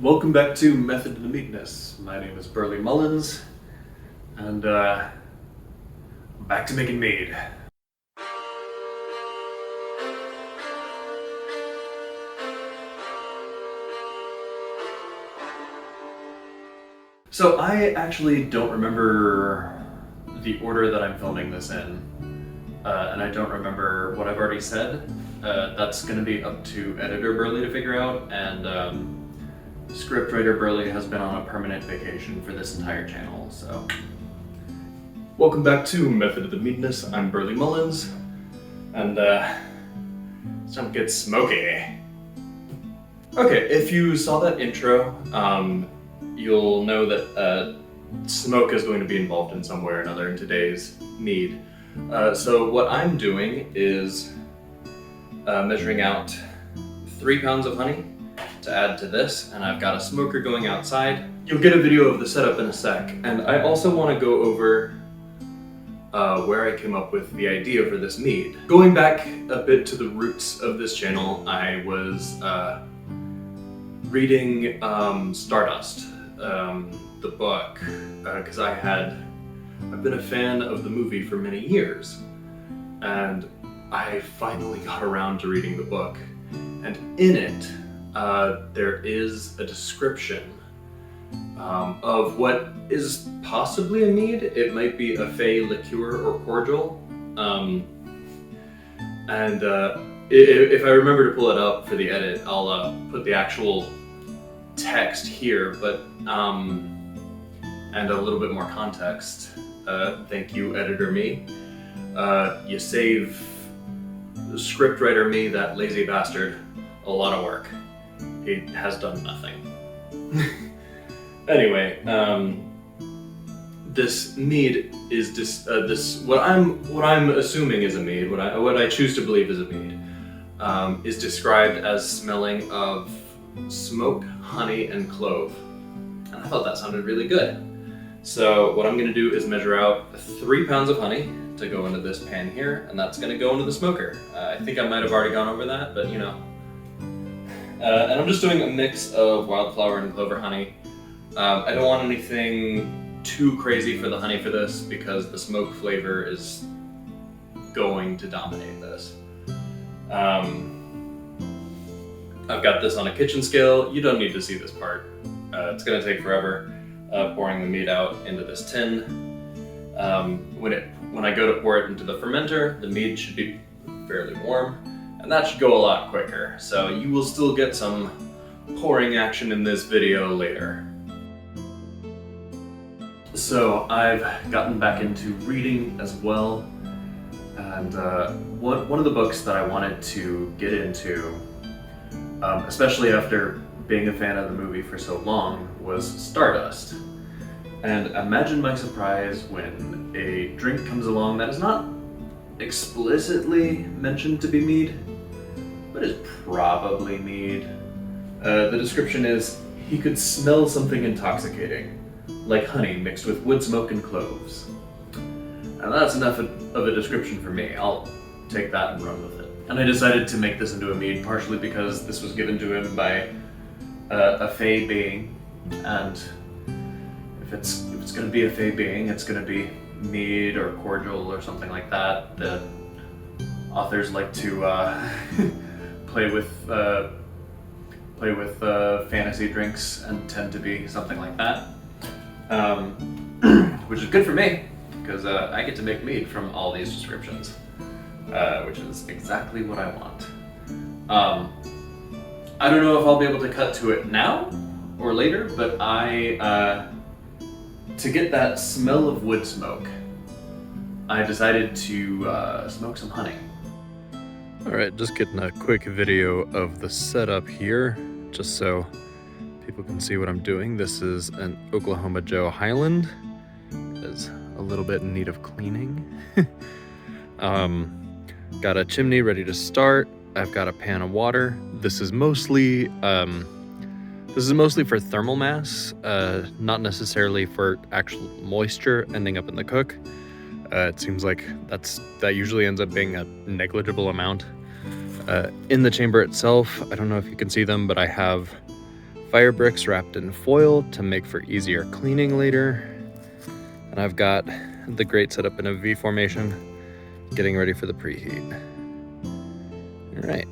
Welcome back to Method to the Meadness. My name is Burley Mullins, and I'm back to making mead. So I actually don't remember the order that I'm filming this in, and I don't remember what I've already said. That's going to be up to editor Burley to figure out, and scriptwriter Burley has been on a permanent vacation for this entire channel, so. Welcome back to Method of the Meadness. I'm Burley Mullins, and it's time to get smoky. Okay, if you saw that intro, you'll know that smoke is going to be involved in some way or another in today's mead. So what I'm doing is measuring out 3 pounds of honey to add to this, and I've got a smoker going outside. You'll get a video of the setup in a sec, and I also want to go over where I came up with the idea for this mead. Going back a bit to the roots of this channel, I was reading Stardust, the book, because I've been a fan of the movie for many years, and I finally got around to reading the book, and in it there is a description of what is possibly a mead. It might be a fey liqueur or cordial, and if I remember to pull it up for the edit, I'll put the actual text here, but and a little bit more context. Thank you, editor me. You save scriptwriter me, that lazy bastard, a lot of work. He has done nothing. Anyway, this mead is what I'm assuming is a mead. What I choose to believe is a mead is described as smelling of smoke, honey, and clove. And I thought that sounded really good. So what I'm going to do is measure out 3 pounds of honey to go into this pan here, and that's going to go into the smoker. I think I might have already gone over that, but you know. And I'm just doing a mix of wildflower and clover honey. I don't want anything too crazy for the honey for this, because the smoke flavor is going to dominate this. I've got this on a kitchen scale. You don't need to see this part. It's going to take forever pouring the mead out into this tin. When I go to pour it into the fermenter, the mead should be fairly warm, and that should go a lot quicker. So you will still get some pouring action in this video later. So I've gotten back into reading as well, and one of the books that I wanted to get into, especially after being a fan of the movie for so long, was Stardust. And imagine my surprise when a drink comes along that is not explicitly mentioned to be mead, but is probably mead. The description is, he could smell something intoxicating, like honey mixed with wood smoke and cloves. And that's enough of a description for me. I'll take that and run with it. And I decided to make this into a mead, partially because this was given to him by a fey being, and if it's going to be a fey being, it's going to be mead or cordial or something like that. The authors like to play with fantasy drinks and tend to be something like that, which is good for me, because I get to make mead from all these descriptions, which is exactly what I want. I don't know if I'll be able to cut to it now or later, but to get that smell of wood smoke, I decided to smoke some honey. Alright, just getting a quick video of the setup here, just so people can see what I'm doing. This is an Oklahoma Joe Highland. It is a little bit in need of cleaning. Got a chimney ready to start. I've got a pan of water. This is mostly for thermal mass, not necessarily for actual moisture ending up in the cook. It seems like that usually ends up being a negligible amount. In the chamber itself, I don't know if you can see them, but I have fire bricks wrapped in foil to make for easier cleaning later. And I've got the grate set up in a V formation, getting ready for the preheat. All right.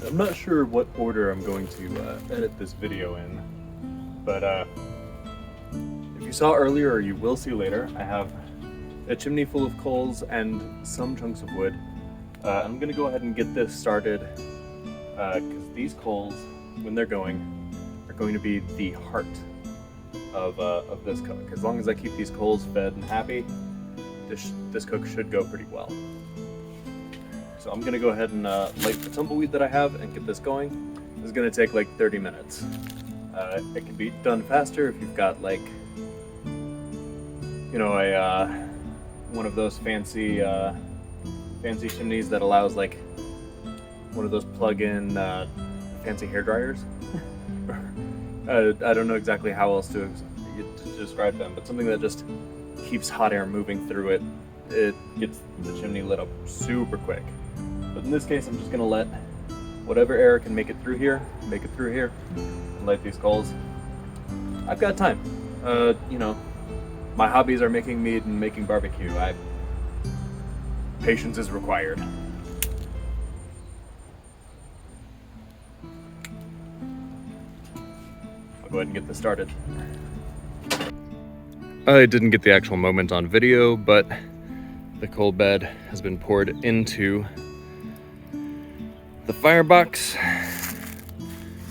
I'm not sure what order I'm going to edit this video in, but if you saw earlier, or you will see later, I have a chimney full of coals and some chunks of wood. I'm gonna go ahead and get this started because these coals, when they're going, are going to be the heart of this cook. As long as I keep these coals fed and happy, this cook should go pretty well. So I'm gonna go ahead and light the tumbleweed that I have and get this going. This is gonna take like 30 minutes. It can be done faster if you've got like, you know, one of those fancy chimneys that allows like one of those plug-in fancy hair dryers. I don't know exactly how else to describe them, but something that just keeps hot air moving through it. It gets the chimney lit up super quick. But in this case, I'm just gonna let whatever air can make it through here, and light these coals. I've got time. You know, my hobbies are making mead and making barbecue. Patience is required. I'll go ahead and get this started. I didn't get the actual moment on video, but the coal bed has been poured into the firebox,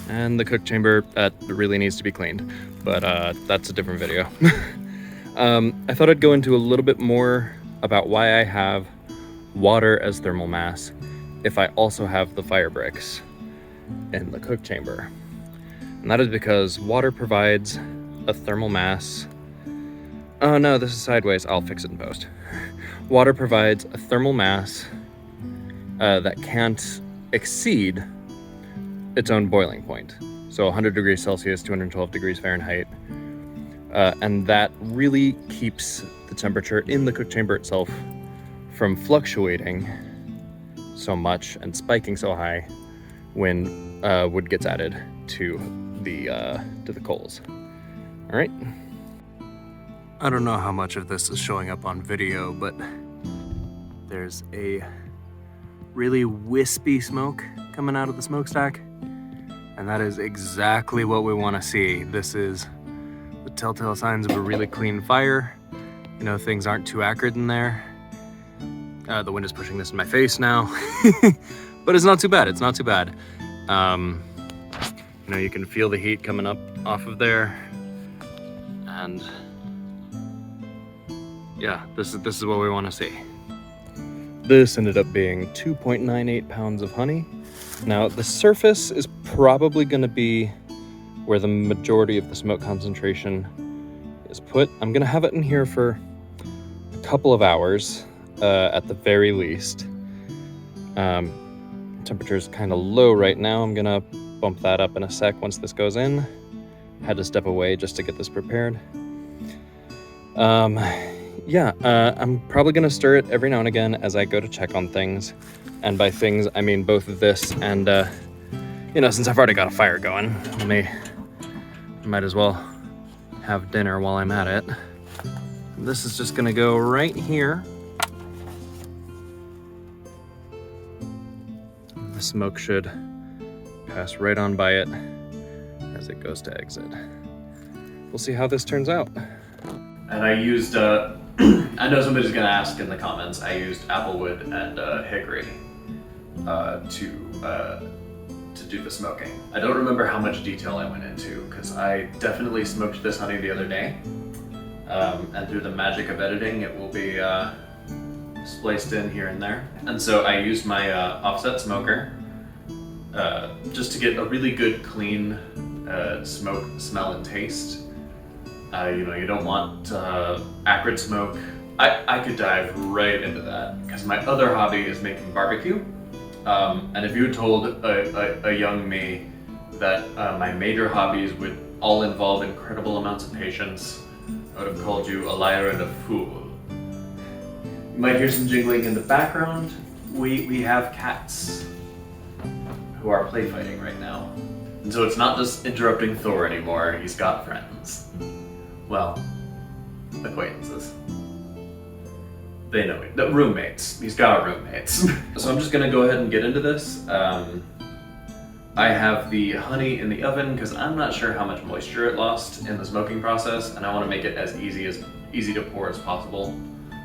and the cook chamber really needs to be cleaned, but that's a different video. I thought I'd go into a little bit more about why I have water as thermal mass if I also have the fire bricks in the cook chamber. And that is because water provides a thermal mass. Oh no, this is sideways. I'll fix it in post. Water provides a thermal mass that can't exceed its own boiling point. So 100 degrees Celsius, 212 degrees Fahrenheit. And that really keeps the temperature in the cook chamber itself from fluctuating so much and spiking so high when wood gets added to the coals. All right. I don't know how much of this is showing up on video, but there's a really wispy smoke coming out of the smokestack, and that is exactly what we want to see. This is the telltale signs of a really clean fire. You know, things aren't too acrid in there. The wind is pushing this in my face now, but it's not too bad. It's not too bad. You know, you can feel the heat coming up off of there, and yeah, this is what we want to see. This ended up being 2.98 pounds of honey. Now, the surface is probably going to be where the majority of the smoke concentration is put. I'm going to have it in here for a couple of hours at the very least. Temperature is kind of low right now. I'm going to bump that up in a sec once this goes in. Had to step away just to get this prepared. I'm probably going to stir it every now and again as I go to check on things. And by things, I mean both of this and, you know, since I've already got a fire going, might as well have dinner while I'm at it. This is just going to go right here. The smoke should pass right on by it as it goes to exit. We'll see how this turns out. And I used, I know somebody's gonna ask in the comments, I used applewood and hickory to do the smoking. I don't remember how much detail I went into, because I definitely smoked this honey the other day. And through the magic of editing, it will be spliced in here and there. And so I used my offset smoker just to get a really good, clean smoke, smell, and taste. You know, you don't want acrid smoke. I could dive right into that because my other hobby is making barbecue. And if you had told a young me that my major hobbies would all involve incredible amounts of patience, I would have called you a liar and a fool. You might hear some jingling in the background. We have cats who are play fighting right now. And so it's not just interrupting Thor anymore, he's got friends. Well, acquaintances. They know it. No, roommates. He's got roommates. So I'm just gonna go ahead and get into this. I have the honey in the oven because I'm not sure how much moisture it lost in the smoking process, and I want to make it as easy to pour as possible.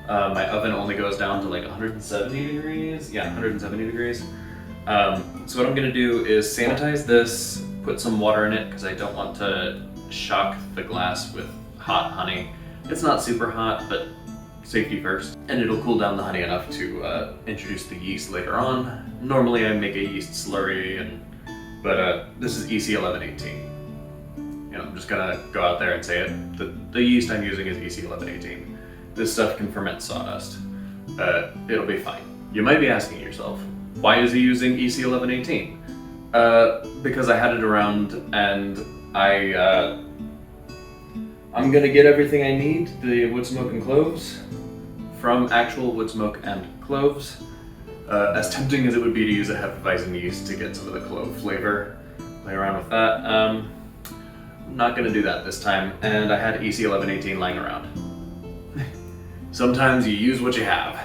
My oven only goes down to like 170 degrees. Yeah, 170 degrees. So what I'm gonna do is sanitize this, put some water in it because I don't want to shock the glass with hot honey. It's not super hot, but safety first. And it'll cool down the honey enough to introduce the yeast later on. Normally I make a yeast slurry, but this is EC1118. You know, I'm just gonna go out there and say it. The yeast I'm using is EC1118. This stuff can ferment sawdust. It'll be fine. You might be asking yourself, why is he using EC1118? Because I had it around and I'm gonna get everything I need, the wood smoke and cloves, from actual wood smoke and cloves. As tempting as it would be to use a Hefeweizen yeast to get some of the clove flavor, play around with that. I'm not gonna do that this time, and I had EC1118 lying around. Sometimes you use what you have.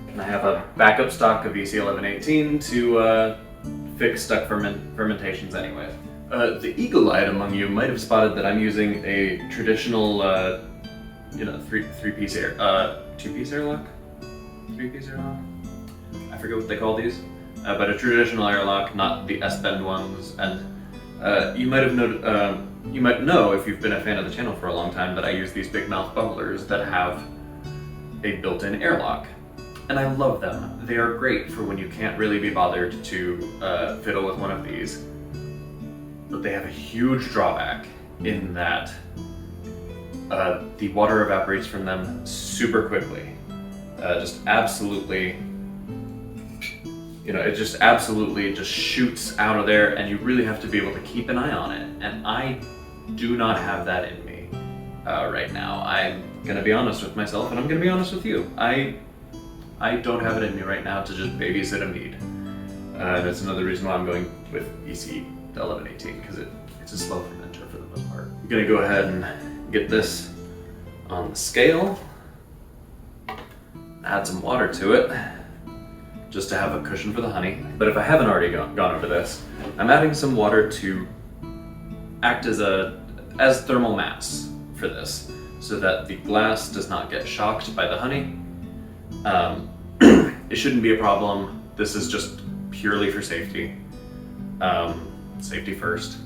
And I have a backup stock of EC1118 to fix stuck fermentations anyway. The eagle-eyed among you might have spotted that I'm using a traditional, two-piece airlock? Three-piece airlock? I forget what they call these, but a traditional airlock, not the S-bend ones. And you might know if you've been a fan of the channel for a long time that I use these big mouth bubblers that have a built-in airlock. And I love them. They are great for when you can't really be bothered to fiddle with one of these. But they have a huge drawback in that the water evaporates from them super quickly. It just absolutely shoots out of there, and you really have to be able to keep an eye on it. And I do not have that in me right now. I'm gonna be honest with myself, and I'm gonna be honest with you. I don't have it in me right now to just babysit a Mead. That's another reason why I'm going with EC1118, because it's a slow fermenter for the most part. I'm gonna go ahead and get this on the scale, add some water to it, just to have a cushion for the honey. But if I haven't already gone over this, I'm adding some water to act as thermal mass for this, so that the glass does not get shocked by the honey. It shouldn't be a problem. This is just purely for safety. Safety first.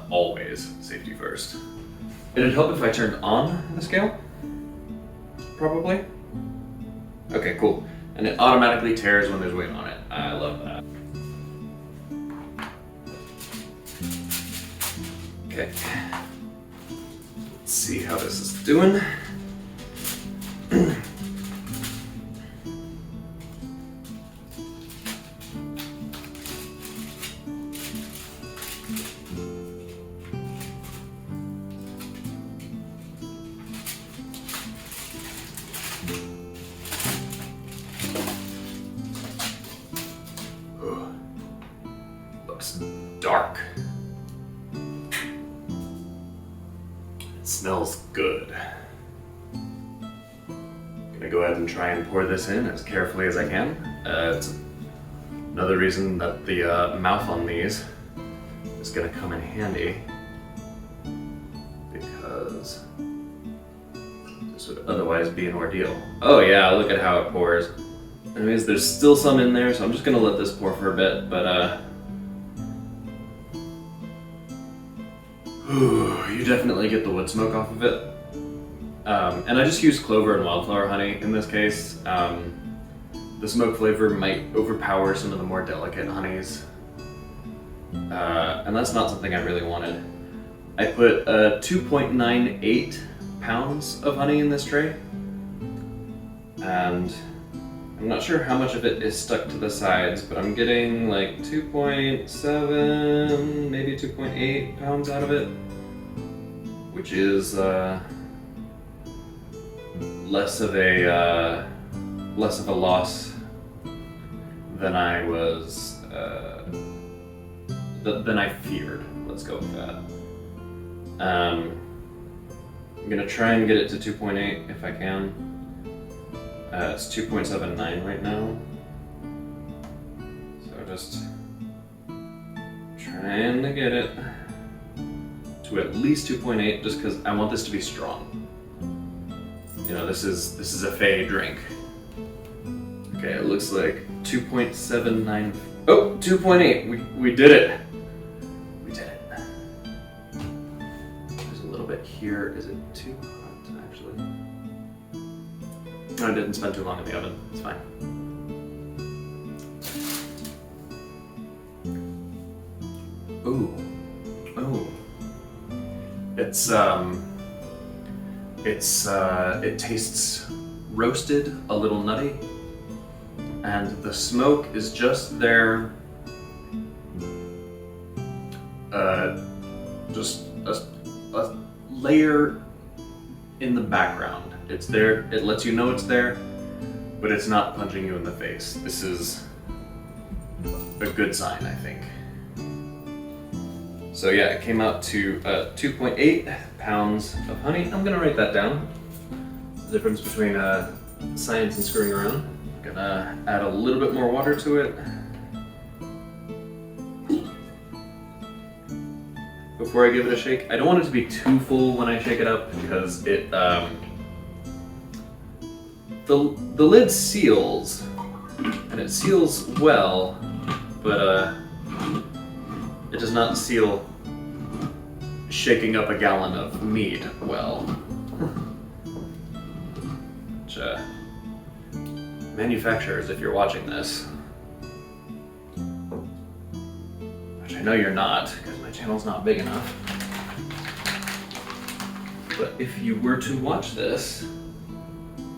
Always safety first. It'd help if I turned on the scale, probably. Okay, cool. And it automatically tears when there's weight on it. I love that. Okay. Let's see how this is doing. Looks dark. It smells good. Gonna go ahead and try and pour this in as carefully as I can. It's another reason that the mouth on these is gonna come in handy, because this would otherwise be an ordeal. Oh yeah, look at how it pours. Anyways, there's still some in there, so I'm just gonna let this pour for a bit, but you definitely get the wood smoke off of it. And I just use clover and wildflower honey in this case. The smoke flavor might overpower some of the more delicate honeys. And that's not something I really wanted. I put 2.98 pounds of honey in this tray. And I'm not sure how much of it is stuck to the sides, but I'm getting like 2.7, maybe 2.8 pounds out of it, which is less of a loss than I was than I feared. Let's go with that. I'm gonna try and get it to 2.8 if I can. It's 2.79 right now. So just trying to get it to at least 2.8 just because I want this to be strong. You know, this is a Fey drink. Okay, it looks like 2.79. Oh, 2.8. We did it. We did it. There's a little bit here. Is it too hot, actually? No, I didn't spend too long in the oven. It's fine. Ooh. Oh. It tastes roasted, a little nutty, and the smoke is just there. Just a layer in the background. It's there, it lets you know it's there, but it's not punching you in the face. This is a good sign, I think. So yeah, it came out to 2.8 pounds of honey. I'm gonna write that down. The difference between science and screwing around. I'm gonna add a little bit more water to it. Before I give it a shake. I don't want it to be too full when I shake it up because it, the lid seals, and it seals well, but it does not seal shaking up a gallon of mead well. Which, manufacturers, if you're watching this, which I know you're not, because my channel's not big enough, but if you were to watch this,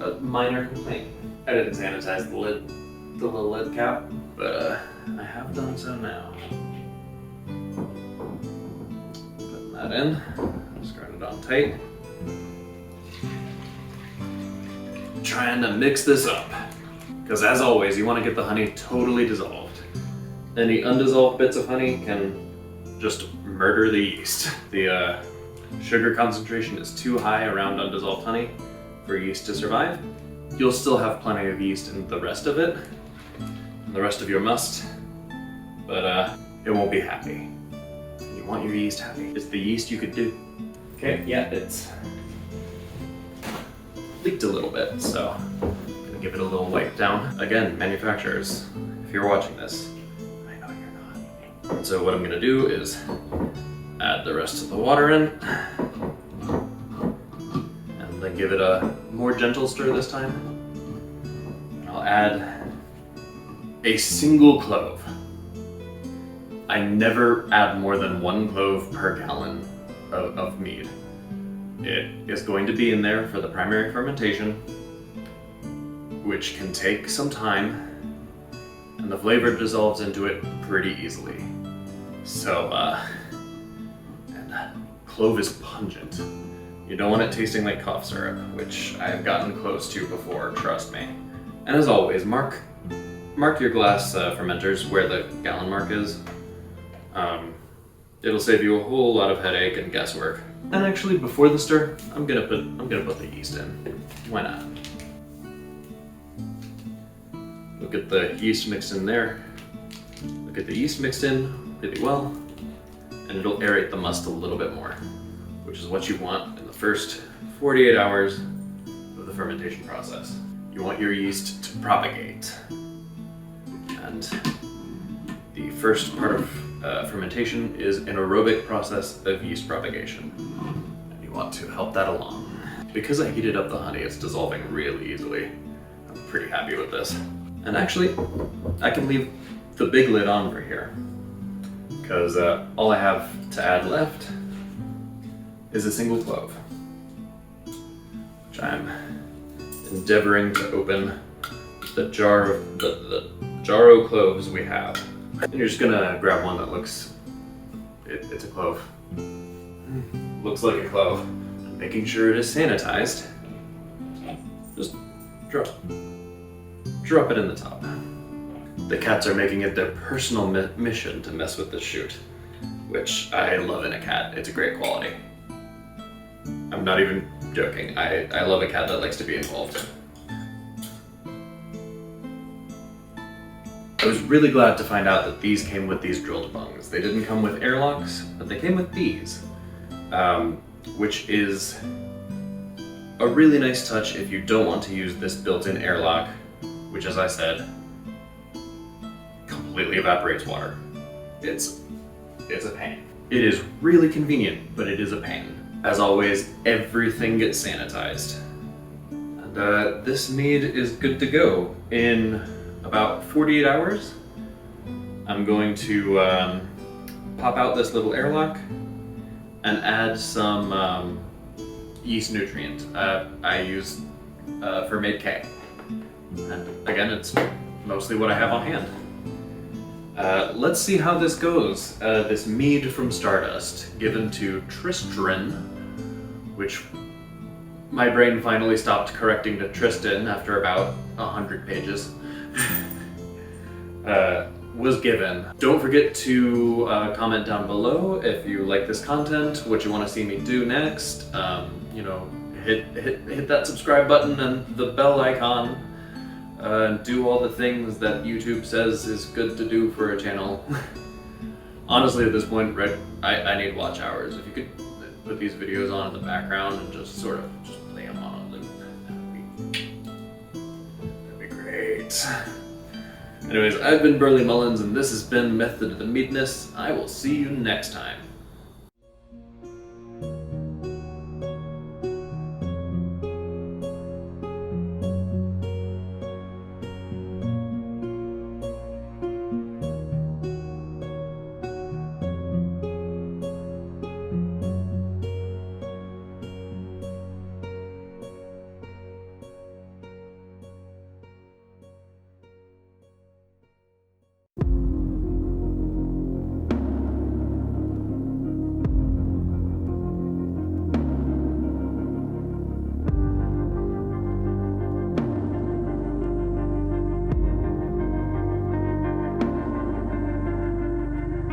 a minor complaint. I didn't sanitize the lid, the little lid cap, but I have done so now. Putting that in, screwing it on tight. Trying to mix this up, because as always, you want to get the honey totally dissolved. Any undissolved bits of honey can just murder the yeast. The sugar concentration is too high around undissolved honey for yeast to survive. You'll still have plenty of yeast in the rest of it, and the rest of your must, but it won't be happy. You want your yeast happy. It's the yeast you could do. Okay, yeah, it's leaked a little bit, so I'm gonna give it a little wipe down. Again, manufacturers, if you're watching this, I know you're not. So what I'm gonna do is add the rest of the water in, and then give it a more gentle stir this time. I'll add a single clove. I never add more than 1 clove per gallon of mead. It is going to be in there for the primary fermentation, which can take some time, and the flavor dissolves into it pretty easily. So, and clove is pungent. You don't want it tasting like cough syrup, which I have gotten close to before, trust me. And as always, mark your glass fermenters where the gallon mark is. It'll save you a whole lot of headache and guesswork. And actually, before the stir, I'm gonna put the yeast in. Why not? We'll get the yeast mixed in there. We'll get the yeast mixed in really well, and it'll aerate the must a little bit more, which is what you want in the first 48 hours of the fermentation process. You want your yeast to propagate. And the first part of fermentation is an aerobic process of yeast propagation. And you want to help that along. Because I heated up the honey, it's dissolving really easily. I'm pretty happy with this. And actually, I can leave the big lid on for here, because all I have to add left is a single clove, which I'm endeavoring to open the jar of the jarro cloves we have. And you're just gonna grab one that looks, it's a clove. Looks like a clove. Making sure it is sanitized. Just drop it in the top. The cats are making it their personal mission to mess with this shoot. which I love in a cat. It's a great quality. I'm not even joking. I love a cat that likes to be involved. I was really glad to find out that these came with these drilled bungs. They didn't come with airlocks, but they came with these, which is a really nice touch if you don't want to use this built-in airlock, which, as I said, completely evaporates water. It's a pain. It is really convenient, but it is a pain. As always, everything gets sanitized. And this mead is good to go. In about 48 hours, I'm going to pop out this little airlock and add some yeast nutrient. I use Mead K. And again, it's mostly what I have on hand. Let's see how this goes. This mead from Stardust, given to Tristan, which my brain finally stopped correcting to Tristan after about 100 pages, was given. Don't forget to comment down below if you like this content, what you want to see me do next. You know, hit that subscribe button and the bell icon. Do all the things that YouTube says is good to do for a channel. Honestly, at this point, I need watch hours. If you could put these videos on in the background and just sort of just play them on a loop, that'd be great. Anyways, I've been Burley Mullins, and this has been Method of the Meadness. I will see you next time.